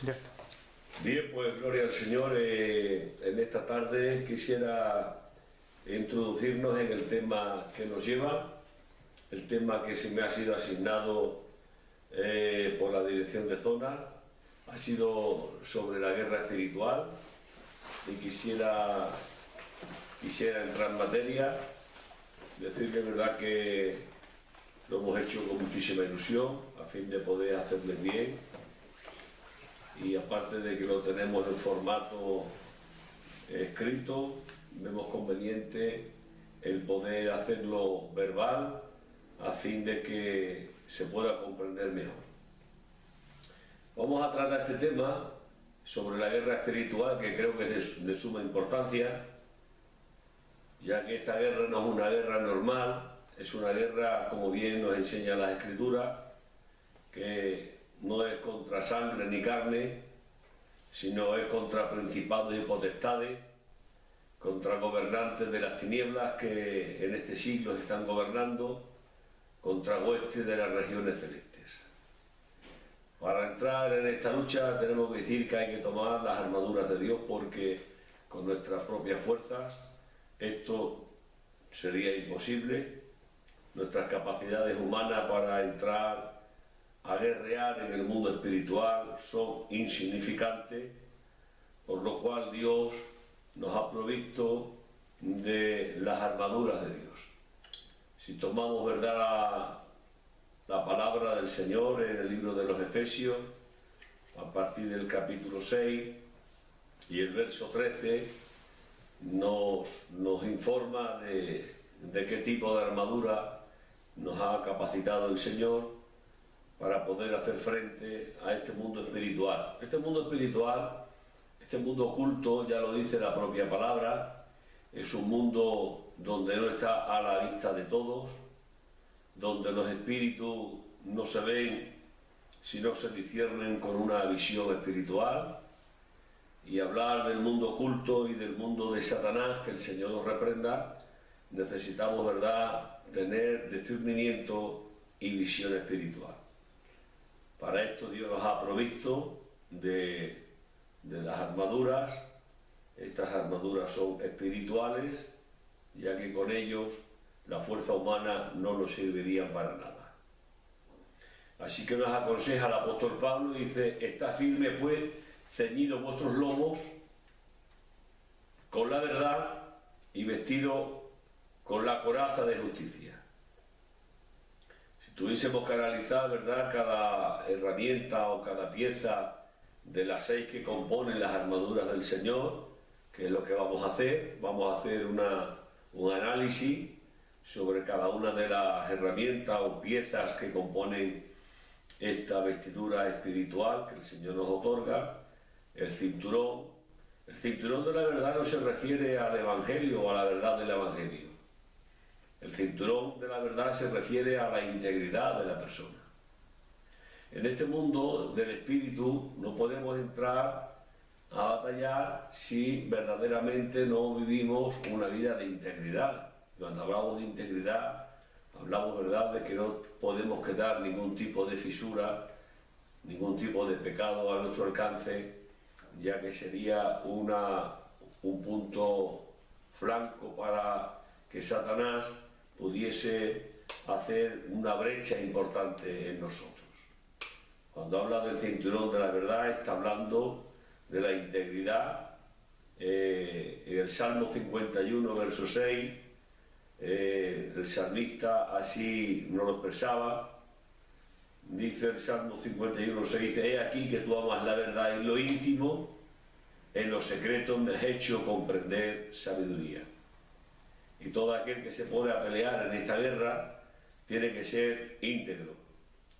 Ya está. Bien, pues gloria al Señor. En esta tarde quisiera introducirnos en el tema que nos lleva, el tema que se me ha sido asignado por la dirección de zona, ha sido sobre la guerra espiritual y quisiera entrar en materia, decirle verdad que lo hemos hecho con muchísima ilusión a fin de poder hacerles bien. Y aparte de que lo tenemos en formato escrito, vemos conveniente el poder hacerlo verbal a fin de que se pueda comprender mejor. Vamos a tratar este tema sobre la guerra espiritual, que creo que es de suma importancia, ya que esta guerra no es una guerra normal, es una guerra, como bien nos enseña las Escrituras, que no es contra sangre ni carne, sino es contra principados y potestades, contra gobernantes de las tinieblas que en este siglo están gobernando, contra huestes de las regiones celestes. Para entrar en esta lucha tenemos que decir que hay que tomar las armaduras de Dios, porque con nuestras propias fuerzas esto sería imposible. Nuestras capacidades humanas para entrar a guerrear en el mundo espiritual son insignificantes, por lo cual Dios nos ha provisto de las armaduras de Dios. Si tomamos verdad la palabra del Señor en el libro de los Efesios, a partir del capítulo 6 y el verso 13, nos informa de qué tipo de armadura nos ha capacitado el Señor para poder hacer frente a este mundo espiritual. Este mundo espiritual, este mundo oculto, ya lo dice la propia palabra, es un mundo donde no está a la vista de todos, donde los espíritus no se ven si no se disciernen con una visión espiritual. Y hablar del mundo oculto y del mundo de Satanás, que el Señor nos reprenda, necesitamos, ¿verdad?, tener discernimiento y visión espiritual. Para esto Dios nos ha provisto de las armaduras. Estas armaduras son espirituales, ya que con ellos la fuerza humana no nos serviría para nada. Así que nos aconseja el apóstol Pablo, dice: «Está firme, pues, ceñidos vuestros lomos con la verdad y vestido con la coraza de justicia». Si tuviésemos que analizar, ¿verdad?, cada herramienta o cada pieza de las 6 que componen las armaduras del Señor, que es lo que vamos a hacer un análisis sobre cada una de las herramientas o piezas que componen esta vestidura espiritual que el Señor nos otorga. El cinturón de la verdad no se refiere al Evangelio o a la verdad del Evangelio. El cinturón de la verdad se refiere a la integridad de la persona. En este mundo del espíritu no podemos entrar a batallar si verdaderamente no vivimos una vida de integridad. Cuando hablamos de integridad, hablamos, ¿verdad?, de que no podemos quedar ningún tipo de fisura, ningún tipo de pecado a nuestro alcance, ya que sería un punto flanco para que Satanás pudiese hacer una brecha importante en nosotros. Cuando habla del cinturón de la verdad, está hablando de la integridad. En el Salmo 51, verso 6, el salmista así nos lo expresaba. Dice el Salmo 51, 6, dice: «He aquí que tú amas la verdad en lo íntimo, en lo secreto me has hecho comprender sabiduría». Y todo aquel que se pone a pelear en esta guerra tiene que ser íntegro,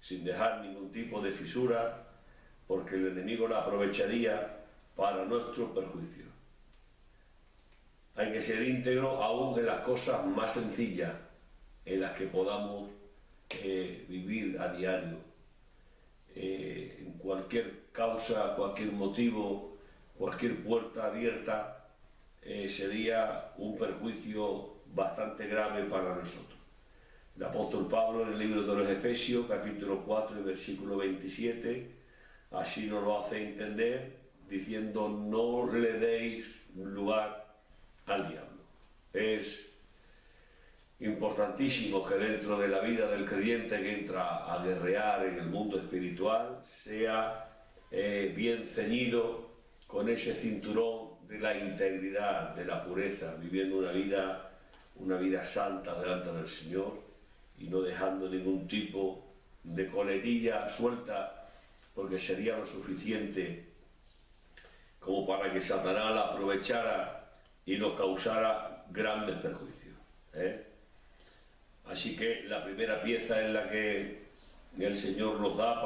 sin dejar ningún tipo de fisura, porque el enemigo la aprovecharía para nuestro perjuicio. Hay que ser íntegro aún en las cosas más sencillas en las que podamos vivir a diario. En cualquier causa, cualquier motivo, cualquier puerta abierta, sería un perjuicio bastante grave para nosotros. El apóstol Pablo, en el libro de los Efesios, capítulo 4 y versículo 27, así nos lo hace entender diciendo no le deis lugar al diablo. Es importantísimo que dentro de la vida del creyente que entra a guerrear en el mundo espiritual sea bien ceñido con ese cinturón de la integridad, de la pureza, viviendo una vida santa delante del Señor y no dejando ningún tipo de coletilla suelta, porque sería lo suficiente como para que Satanás la aprovechara y nos causara grandes perjuicios. Así que la primera pieza en la que el Señor nos da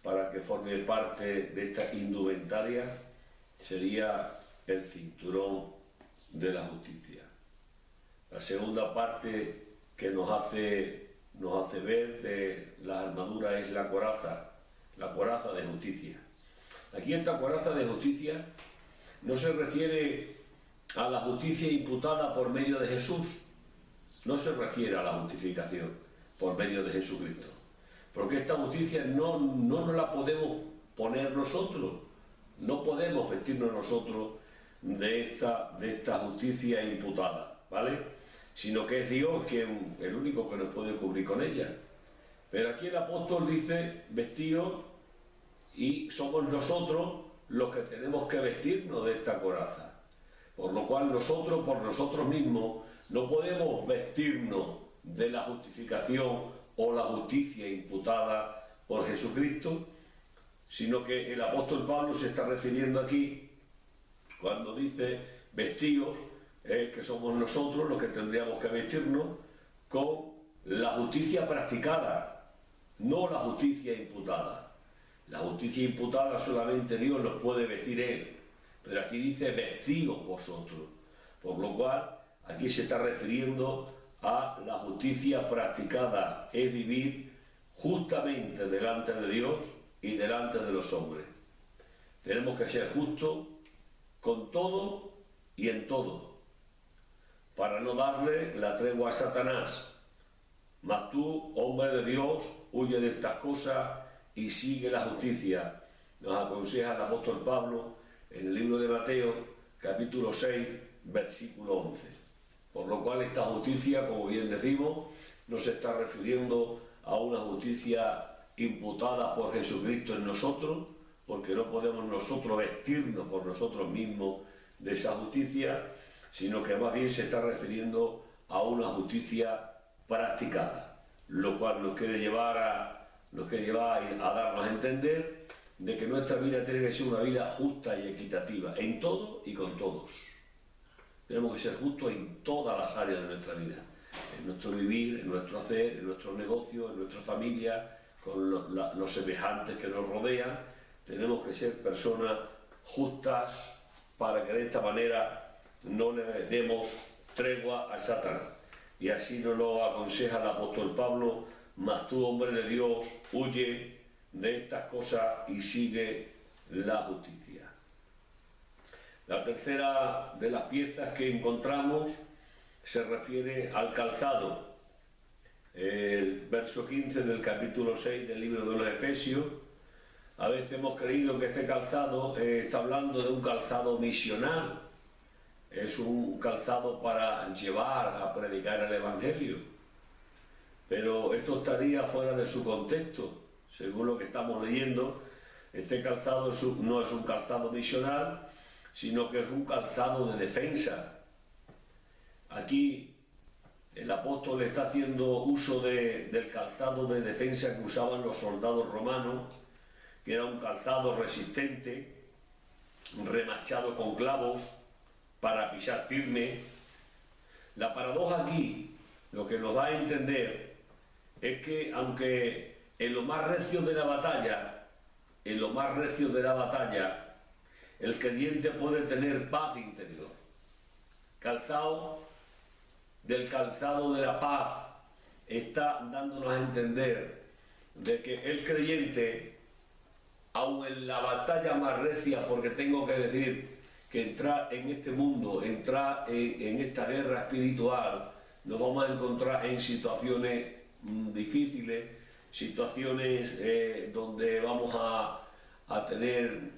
para que forme parte de esta indumentaria sería el cinturón de la justicia. La segunda parte que nos hace ver de la armadura es la coraza de justicia. Aquí esta coraza de justicia no se refiere a la justicia imputada por medio de Jesús, no se refiere a la justificación por medio de Jesucristo, porque esta justicia no nos la podemos poner nosotros, no podemos vestirnos nosotros de esta justicia imputada, ¿vale? Sino que es Dios quien el único que nos puede cubrir con ella. Pero aquí el apóstol dice vestidos, y somos nosotros los que tenemos que vestirnos de esta coraza. Por lo cual nosotros, por nosotros mismos, no podemos vestirnos de la justificación o la justicia imputada por Jesucristo, sino que el apóstol Pablo se está refiriendo aquí, cuando dice vestidos, que somos nosotros los que tendríamos que vestirnos con la justicia practicada, no la justicia imputada. La justicia imputada solamente Dios nos puede vestir Él, pero aquí dice vestidos vosotros, por lo cual aquí se está refiriendo a la justicia practicada, es vivir justamente delante de Dios y delante de los hombres. Tenemos que ser justos con todo y en todo, para no darle la tregua a Satanás. Mas tú, hombre de Dios, huye de estas cosas y sigue la justicia. Nos aconseja el apóstol Pablo en el libro de Mateo, capítulo 6, versículo 11. Por lo cual esta justicia, como bien decimos, no se está refiriendo a una justicia imputada por Jesucristo en nosotros, porque no podemos nosotros vestirnos por nosotros mismos de esa justicia, sino que más bien se está refiriendo a una justicia practicada, lo cual nos quiere llevar a darnos a entender de que nuestra vida tiene que ser una vida justa y equitativa, en todo y con todos. Tenemos que ser justos en todas las áreas de nuestra vida, en nuestro vivir, en nuestro hacer, en nuestros negocios, en nuestra familia, con los semejantes que nos rodean. Tenemos que ser personas justas para que de esta manera no le demos tregua a Satanás. Y así nos lo aconseja el apóstol Pablo: mas tú, hombre de Dios, huye de estas cosas y sigue la justicia. La tercera de las piezas que encontramos se refiere al calzado. El verso 15 del capítulo 6 del libro de los Efesios. A veces hemos creído que este calzado está hablando de un calzado misional. Es un calzado para llevar a predicar el Evangelio. Pero esto estaría fuera de su contexto. Según lo que estamos leyendo, este calzado no es un calzado misional, sino que es un calzado de defensa. Aquí el apóstol está haciendo uso del calzado de defensa que usaban los soldados romanos, que era un calzado resistente, remachado con clavos para pisar firme. La paradoja aquí, lo que nos da a entender, es que aunque en lo más recio de la batalla, el creyente puede tener paz interior. Del calzado de la paz está dándonos a entender de que el creyente, aun en la batalla más recia, porque tengo que decir que entrar en este mundo, entrar en esta guerra espiritual, nos vamos a encontrar en situaciones difíciles, situaciones donde vamos a tener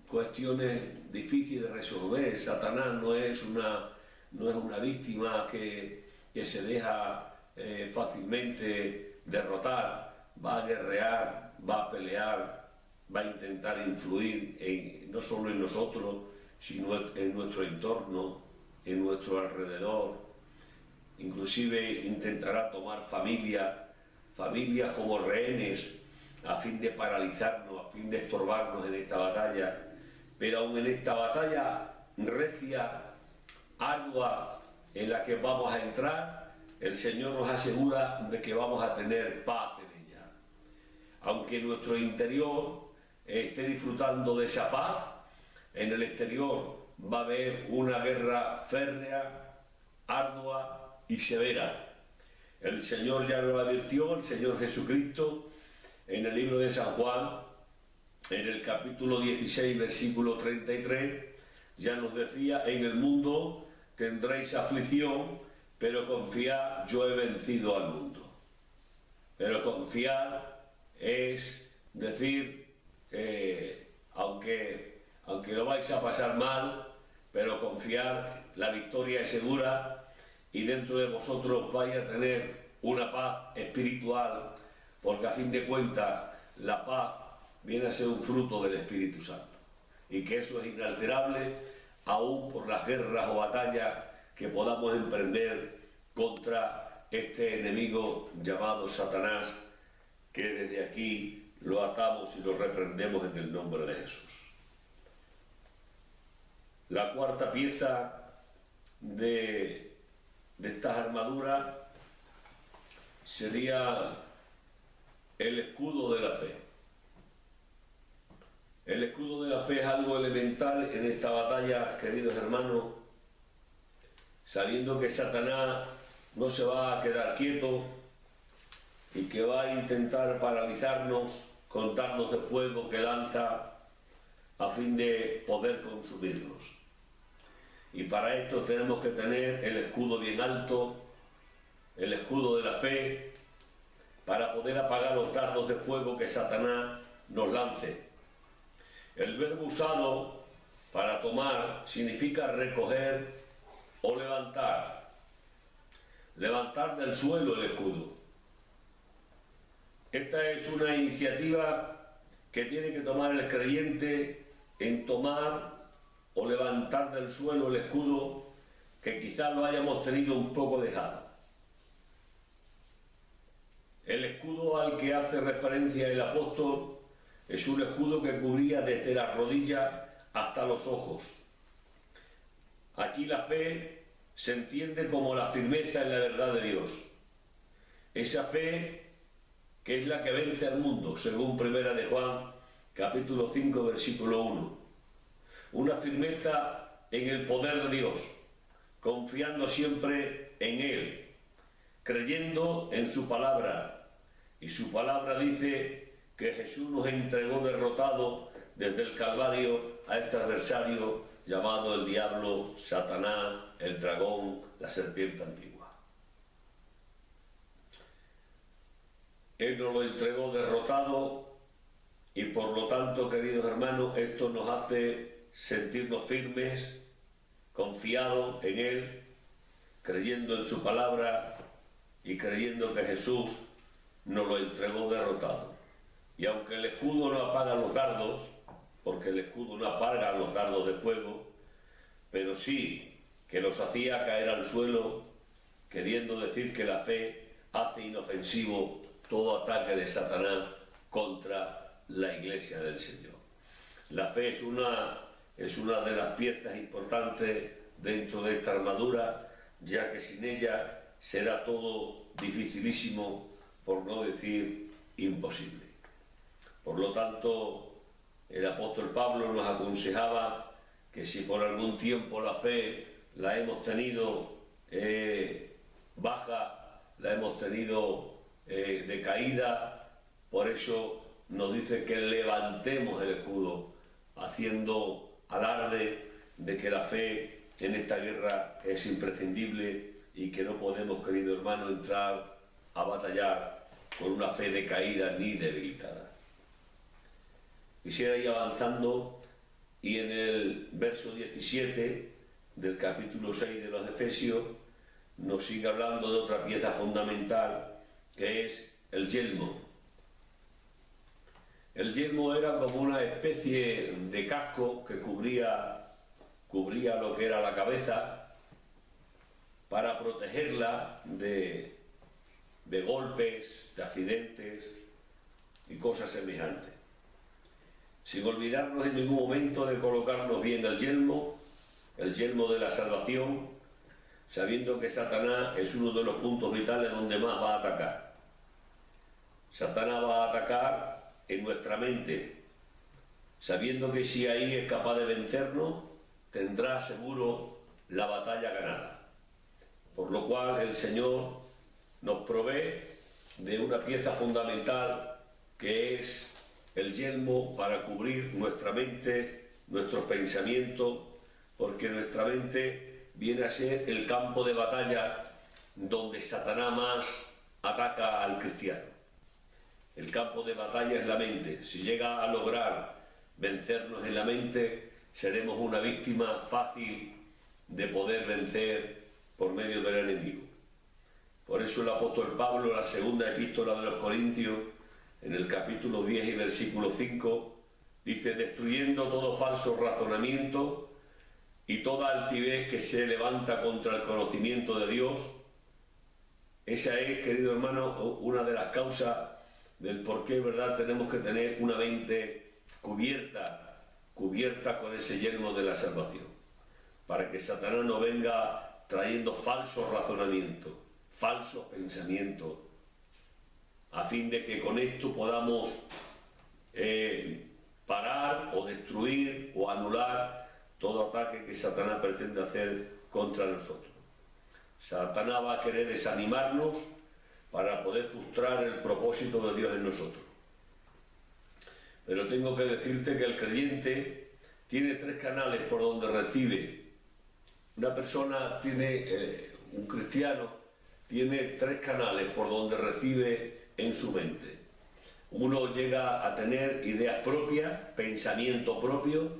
cuestiones difíciles de resolver. Satanás no es una víctima que se deja fácilmente derrotar. Va a guerrear, va a pelear, va a intentar influir no solo en nosotros, sino en nuestro entorno, en nuestro alrededor. Inclusive intentará tomar familias como rehenes a fin de paralizarnos, a fin de estorbarnos en esta batalla. Pero aún en esta batalla recia, ardua, en la que vamos a entrar, el Señor nos asegura de que vamos a tener paz en ella. Aunque nuestro interior esté disfrutando de esa paz, en el exterior va a haber una guerra férrea, ardua y severa. El Señor ya lo advirtió, el Señor Jesucristo, en el libro de San Juan, en el capítulo 16, versículo 33, ya nos decía: en el mundo tendréis aflicción, pero confiad, yo he vencido al mundo. Pero confiar es decir, aunque lo vais a pasar mal, pero confiar, la victoria es segura y dentro de vosotros vais a tener una paz espiritual, porque a fin de cuentas la paz viene a ser un fruto del Espíritu Santo y que eso es inalterable aún por las guerras o batallas que podamos emprender contra este enemigo llamado Satanás, que desde aquí lo atamos y lo reprendemos en el nombre de Jesús. La cuarta pieza de estas armaduras sería el escudo de la fe. El escudo de la fe es algo elemental en esta batalla, queridos hermanos, sabiendo que Satanás no se va a quedar quieto y que va a intentar paralizarnos con dardos de fuego que lanza a fin de poder consumirnos. Y para esto tenemos que tener el escudo bien alto, el escudo de la fe, para poder apagar los dardos de fuego que Satanás nos lance. El verbo usado para tomar significa recoger o levantar. Levantar del suelo el escudo. Esta es una iniciativa que tiene que tomar el creyente en tomar o levantar del suelo el escudo que quizás lo hayamos tenido un poco dejado. El escudo al que hace referencia el apóstol es un escudo que cubría desde la rodilla hasta los ojos. Aquí la fe se entiende como la firmeza en la verdad de Dios. Esa fe que es la que vence al mundo, según Primera de Juan, capítulo 5, versículo 1. Una firmeza en el poder de Dios, confiando siempre en Él, creyendo en su palabra. Y su palabra dice que Jesús nos entregó derrotado desde el Calvario a este adversario llamado el diablo, Satanás, el dragón, la serpiente antigua. Él nos lo entregó derrotado y por lo tanto, queridos hermanos, esto nos hace sentirnos firmes, confiados en Él, creyendo en su palabra y creyendo que Jesús nos lo entregó derrotado. Y aunque el escudo no apaga los dardos, porque el escudo no apaga los dardos de fuego, pero sí que los hacía caer al suelo, queriendo decir que la fe hace inofensivo todo ataque de Satanás contra la Iglesia del Señor. La fe es una de las piezas importantes dentro de esta armadura, ya que sin ella será todo dificilísimo, por no decir imposible. Por lo tanto, el apóstol Pablo nos aconsejaba que si por algún tiempo la fe la hemos tenido baja, la hemos tenido decaída, por eso nos dice que levantemos el escudo, haciendo alarde de que la fe en esta guerra es imprescindible y que no podemos, querido hermano, entrar a batallar con una fe decaída ni debilitada. Quisiera ir avanzando y en el verso 17 del capítulo 6 de los Efesios nos sigue hablando de otra pieza fundamental, que es el yelmo. El yelmo era como una especie de casco que cubría lo que era la cabeza para protegerla de golpes, de accidentes y cosas semejantes. Sin olvidarnos en ningún momento de colocarnos bien el yelmo de la salvación, sabiendo que Satanás es uno de los puntos vitales donde más va a atacar. Satanás va a atacar en nuestra mente, sabiendo que si ahí es capaz de vencernos, tendrá seguro la batalla ganada. Por lo cual el Señor nos provee de una pieza fundamental que es el yelmo para cubrir nuestra mente, nuestros pensamientos, porque nuestra mente viene a ser el campo de batalla donde Satanás más ataca al cristiano. El campo de batalla es la mente. Si llega a lograr vencernos en la mente, seremos una víctima fácil de poder vencer por medio del enemigo. Por eso el apóstol Pablo, en la segunda epístola de los Corintios, en el capítulo 10 y versículo 5, dice: destruyendo todo falso razonamiento y toda altivez que se levanta contra el conocimiento de Dios. Esa es, querido hermano, una de las causas del por qué, ¿verdad?, tenemos que tener una mente cubierta con ese yelmo de la salvación, para que Satanás no venga trayendo falsos razonamientos, falsos pensamientos, a fin de que con esto podamos parar o destruir o anular todo ataque que Satanás pretende hacer contra nosotros. Satanás va a querer desanimarnos para poder frustrar el propósito de Dios en nosotros. Pero tengo que decirte que el creyente tiene tres canales por donde recibe. Una persona un cristiano tiene tres canales por donde recibe en su mente. Uno llega a tener ideas propias, pensamiento propio,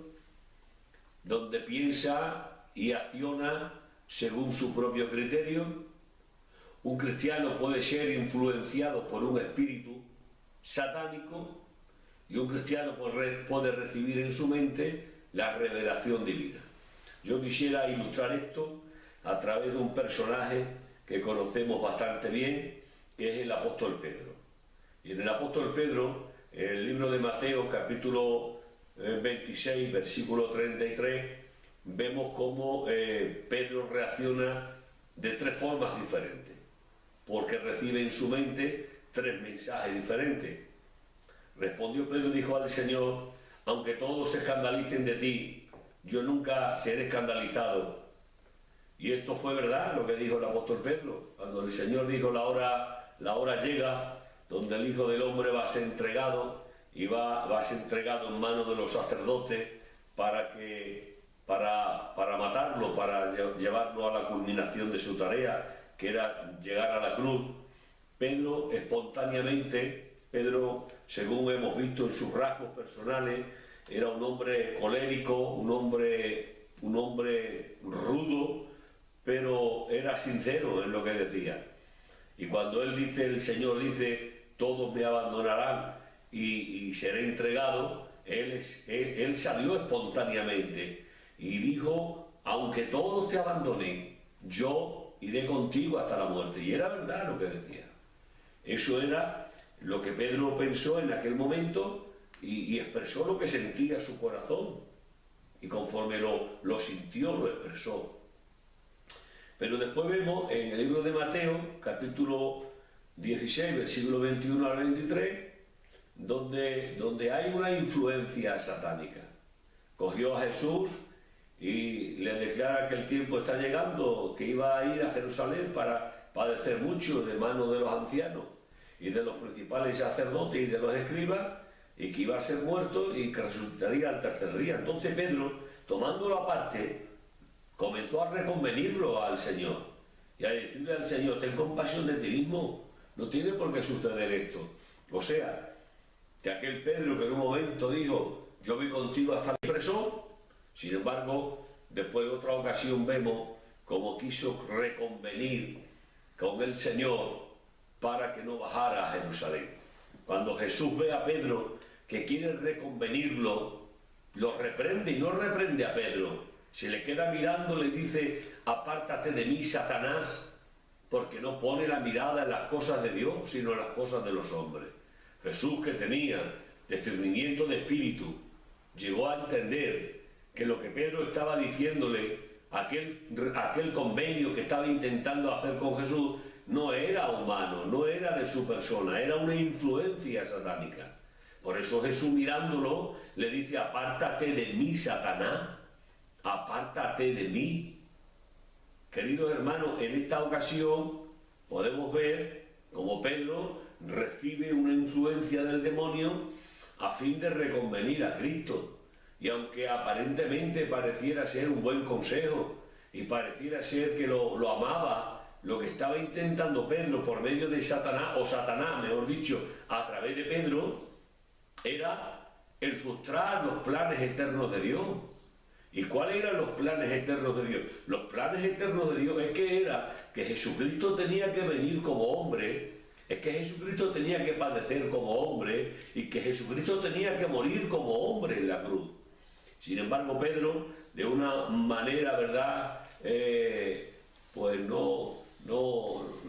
donde piensa y acciona según su propio criterio. Un cristiano puede ser influenciado por un espíritu satánico y un cristiano puede recibir en su mente la revelación divina. Yo quisiera ilustrar esto a través de un personaje que conocemos bastante bien, que es el apóstol Pedro. Y en el apóstol Pedro, en el libro de Mateo, capítulo 26, versículo 33, vemos cómo Pedro reacciona de tres formas diferentes, porque recibe en su mente tres mensajes diferentes. Respondió Pedro y dijo al Señor: aunque todos se escandalicen de ti, yo nunca seré escandalizado. Y esto fue verdad lo que dijo el apóstol Pedro, cuando el Señor dijo: la hora llega donde el Hijo del Hombre va a ser entregado, y va a ser entregado en manos de los sacerdotes para matarlo, para llevarlo a la culminación de su tarea, que era llegar a la cruz. Pedro espontáneamente, según hemos visto en sus rasgos personales, era un hombre colérico, un hombre rudo, pero era sincero en lo que decía. Y cuando el Señor dice: todos me abandonarán y seré entregado, él salió espontáneamente y dijo: aunque todos te abandonen, yo iré contigo hasta la muerte. Y era verdad lo que decía. Eso era lo que Pedro pensó en aquel momento y expresó lo que sentía su corazón. Y conforme lo sintió, lo expresó. Pero después vemos en el libro de Mateo, capítulo 16, versículo 21 al 23, donde hay una influencia satánica. Cogió a Jesús y le declara que el tiempo está llegando, que iba a ir a Jerusalén para padecer mucho de manos de los ancianos y de los principales sacerdotes y de los escribas, y que iba a ser muerto y que resucitaría al tercer día. Entonces Pedro, tomándolo aparte, comenzó a reconvenirlo al Señor y a decirle al Señor: ten compasión de ti mismo, no tiene por qué suceder esto. O sea, de aquel Pedro que en un momento dijo, yo voy contigo hasta el preso. Sin embargo, después de otra ocasión vemos cómo quiso reconvenir con el Señor para que no bajara a Jerusalén. Cuando Jesús ve a Pedro que quiere reconvenirlo, lo reprende y no reprende a Pedro. Se le queda mirando, le dice, apártate de mí, Satanás, porque no pone la mirada en las cosas de Dios, sino en las cosas de los hombres. Jesús, que tenía discernimiento de espíritu, llegó a entender que lo que Pedro estaba diciéndole, aquel convenio que estaba intentando hacer con Jesús, no era humano, no era de su persona, era una influencia satánica. Por eso Jesús, mirándolo, le dice, apártate de mí, Satanás, apártate de mí. Queridos hermanos, en esta ocasión podemos ver cómo Pedro recibe una influencia del demonio a fin de reconvenir a Cristo. Y aunque aparentemente pareciera ser un buen consejo y pareciera ser que lo amaba, lo que estaba intentando Pedro por medio de Satanás, o Satanás, mejor dicho, a través de Pedro, era el frustrar los planes eternos de Dios. ¿Y cuáles eran los planes eternos de Dios? Los planes eternos de Dios es que Jesucristo tenía que venir como hombre, es que Jesucristo tenía que padecer como hombre y que Jesucristo tenía que morir como hombre en la cruz. Sin embargo, Pedro, de una manera, ¿verdad?, pues no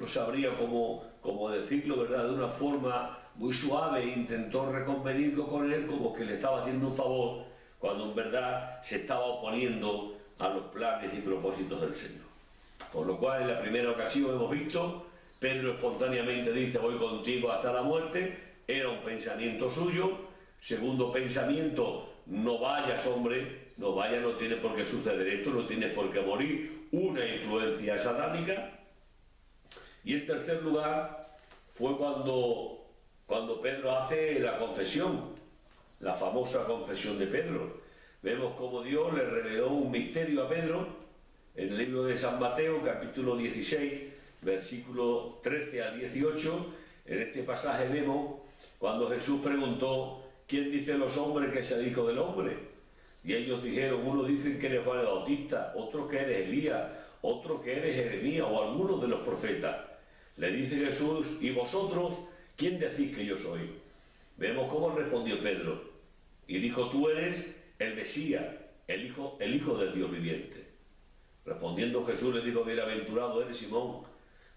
sabría cómo decirlo, ¿verdad?, de una forma muy suave, intentó reconvenirlo con él como que le estaba haciendo un favor, cuando en verdad se estaba oponiendo a los planes y propósitos del Señor. Por lo cual, en la primera ocasión hemos visto, Pedro espontáneamente dice, voy contigo hasta la muerte, era un pensamiento suyo. Segundo pensamiento, no vayas, hombre, no vayas, no tiene por qué suceder esto, no tienes por qué morir, una influencia satánica. Y en tercer lugar, fue cuando Pedro hace la confesión, la famosa confesión de Pedro. Vemos cómo Dios le reveló un misterio a Pedro en el libro de San Mateo, capítulo 16, versículo 13 al 18. En este pasaje vemos cuando Jesús preguntó, ¿quién dicen los hombres que es el Hijo del Hombre? Y ellos dijeron, unos dicen que eres Juan el Bautista, otros que eres Elías, otros que eres Jeremías o algunos de los profetas. Le dice Jesús, ¿y vosotros quién decís que yo soy? Vemos cómo respondió Pedro y dijo, tú eres el Mesías, el hijo del Dios viviente. Respondiendo Jesús le dijo, bienaventurado eres Simón,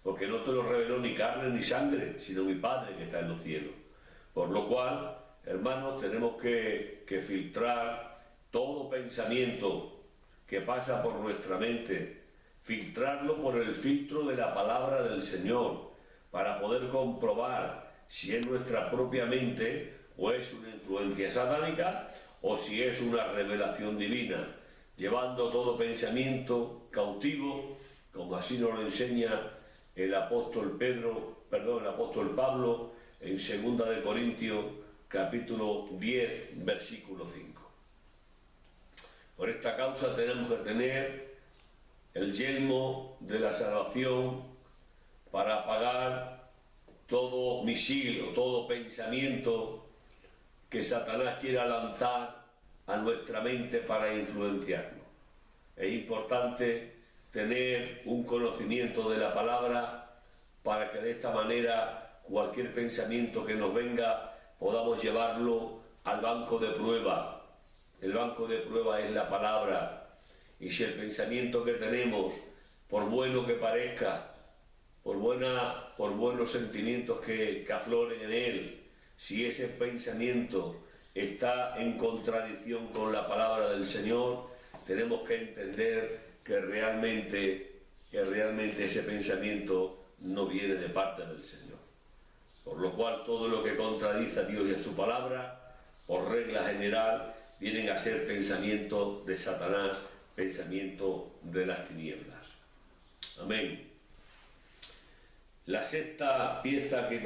porque no te lo reveló ni carne ni sangre, sino mi Padre que está en los cielos. Por lo cual, hermanos, tenemos que filtrar todo pensamiento que pasa por nuestra mente, filtrarlo por el filtro de la palabra del Señor, para poder comprobar si es nuestra propia mente o es una influencia satánica o si es una revelación divina, llevando todo pensamiento cautivo, como así nos lo enseña el apóstol Pablo en 2 de Corintios capítulo 10 versículo 5. Por esta causa tenemos que tener el yelmo de la salvación para apagar todo misil o todo pensamiento que Satanás quiera lanzar a nuestra mente para influenciarnos. Es importante tener un conocimiento de la palabra para que de esta manera cualquier pensamiento que nos venga podamos llevarlo al banco de prueba. El banco de prueba es la palabra, y si el pensamiento que tenemos, por bueno que parezca, por buenos sentimientos que afloren en él, si ese pensamiento está en contradicción con la palabra del Señor, tenemos que entender que realmente ese pensamiento no viene de parte del Señor. Por lo cual todo lo que contradice a Dios y a su palabra, por regla general, vienen a ser pensamientos de Satanás, pensamientos de las tinieblas. Amén. La sexta pieza que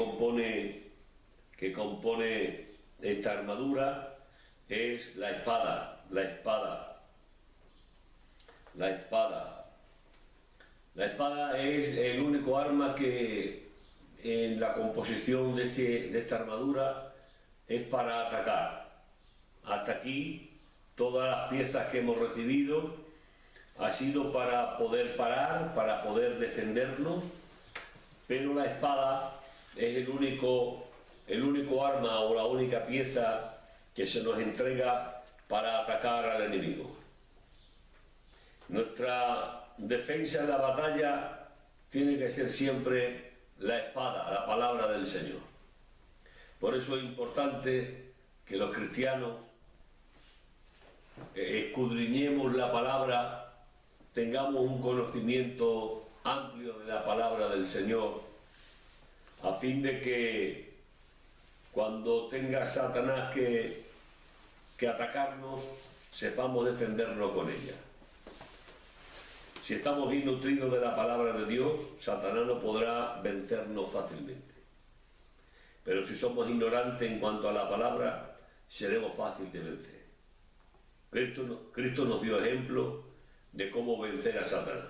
compone esta armadura es la espada. La espada es el único arma que en la composición de esta armadura es para atacar. Hasta aquí, todas las piezas que hemos recibido ha sido para poder parar, para poder defendernos, pero la espada es el único arma o la única pieza que se nos entrega para atacar al enemigo. Nuestra defensa en la batalla tiene que ser siempre la espada, la palabra del Señor. Por eso es importante que los cristianos escudriñemos la palabra, tengamos un conocimiento amplio de la palabra del Señor, a fin de que cuando tenga Satanás que atacarnos, sepamos defendernos con ella. Si estamos bien nutridos de la palabra de Dios, Satanás no podrá vencernos fácilmente. Pero si somos ignorantes en cuanto a la palabra, seremos fáciles de vencer. Cristo nos dio ejemplo de cómo vencer a Satanás.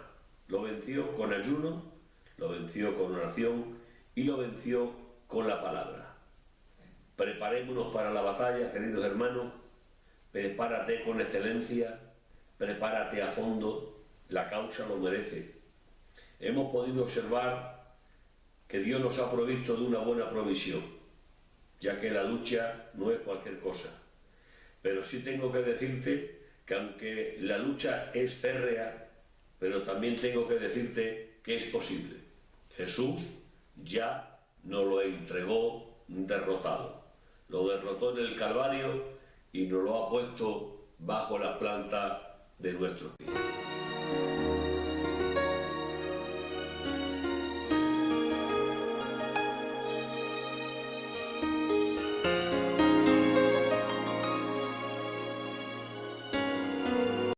Lo venció con ayuno, lo venció con oración y lo venció con la palabra. Preparémonos para la batalla, queridos hermanos. Prepárate con excelencia, prepárate a fondo, la causa lo merece. Hemos podido observar que Dios nos ha provisto de una buena provisión, ya que la lucha no es cualquier cosa. Pero sí tengo que decirte que aunque la lucha es férrea, pero también tengo que decirte que es posible. Jesús ya nos lo entregó derrotado. Lo derrotó en el Calvario y nos lo ha puesto bajo la planta de nuestros pies.